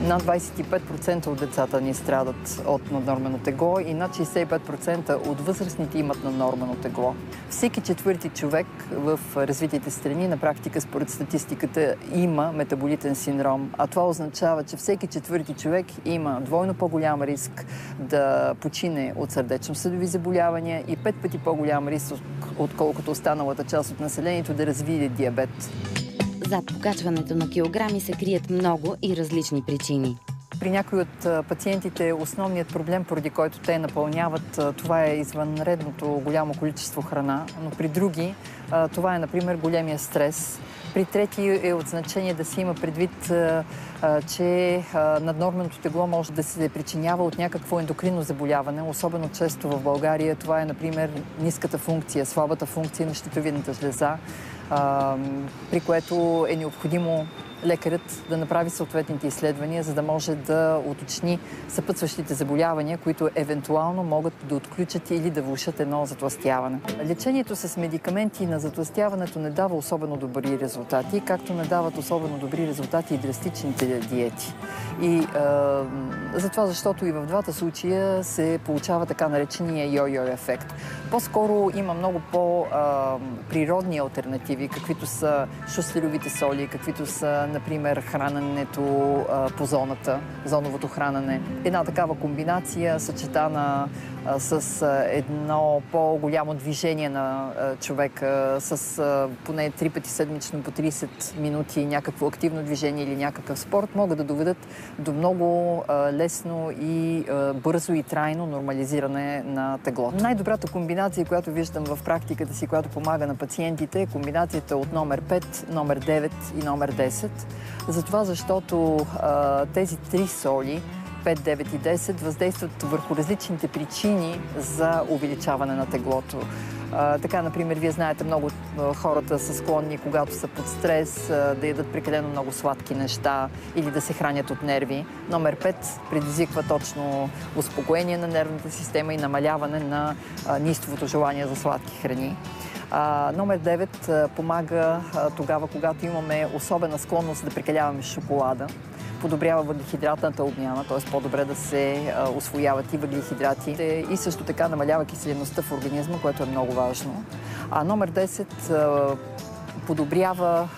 Над 25% от децата ни страдат от наднормено тегло и над 65% от възрастните имат наднормено тегло. Всеки четвърти човек в развитите страни на практика според статистиката има метаболитен синдром, а това означава, че всеки четвърти човек има двойно по-голям риск да почине от сърдечно-съдови заболявания и 5 пъти по-голям риск, отколкото останалата част от населението да развие диабет. Зад покачването на килограми се крият много и различни причини. При някои от пациентите основният проблем, поради който те напълняват, това е извънредното голямо количество храна, но при други това е, например, големия стрес. При трети е от значение да се има предвид, че наднорменото тегло може да се причинява от някакво ендокринно заболяване. Особено често в България това е, например, ниската функция, слабата функция на щитовидната жлеза, при което е необходимо лекарят да направи съответните изследвания, за да може да уточни съпътстващите заболявания, които евентуално могат да отключат или да влошат едно затлъстяване. Лечението с медикаменти на затлъстяването не дава особено добри резултати, както не дават особено добри резултати и драстичните диети. И затова, защото и в двата случая се получава така наречения йо-йо ефект. По-скоро има много по-природни алтернативи, каквито са шуслеровите соли, каквито са, например, храненето по зоната, зоновото хранене. Една такава комбинация, съчетана с едно по-голямо движение на човека, с поне 3 пъти седмично по 30 минути някакво активно движение или някакъв спорт, могат да доведат до много лесно и бързо и трайно нормализиране на теглото. Най-добрата комбинация, която виждам в практиката си, която помага на пациентите, е комбинацията от номер 5, номер 9 и номер 10. Затова, защото тези три соли, 5, 9 и 10, въздействат върху различните причини за увеличаване на теглото. Така, например, вие знаете, много хората са склонни, когато са под стрес, да ядат прекалено много сладки неща или да се хранят от нерви. Номер 5 предизвиква точно успокоение на нервната система и намаляване на неистовото желание за сладки храни. Номер 9 помага тогава, когато имаме особена склонност да прекаляваме шоколада. Подобрява въглехидратната обмяна, т.е. по-добре да се усвояват и въглехидрати и също така намалява киселеността в организма, което е много важно. А номер 10 подобрява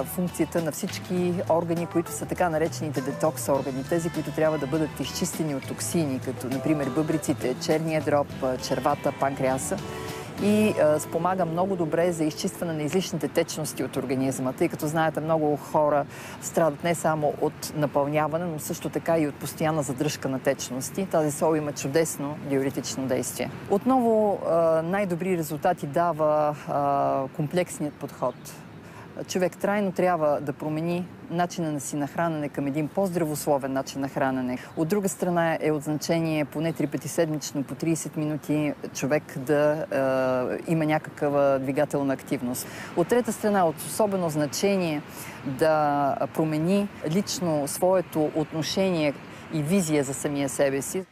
функцията на всички органи, които са така наречените детокс органи, тези, които трябва да бъдат изчистени от токсини, като например бъбриците, черния дроб, червата, панкреаса. И спомага много добре за изчистване на излишните течности от организма, тъй като знаете, много хора страдат не само от напълняване, но също така и от постоянна задръжка на течности. Тази сол има чудесно диуретично действие. Отново най-добри резултати дава комплексният подход. Човек трайно трябва да промени начина си на хранене към един по-здравословен начин на хранене. От друга страна е от значение поне 3 пъти седмично по 30 минути човек да има някаква двигателна активност. От трета страна, от особено значение да промени лично своето отношение и визия за самия себе си.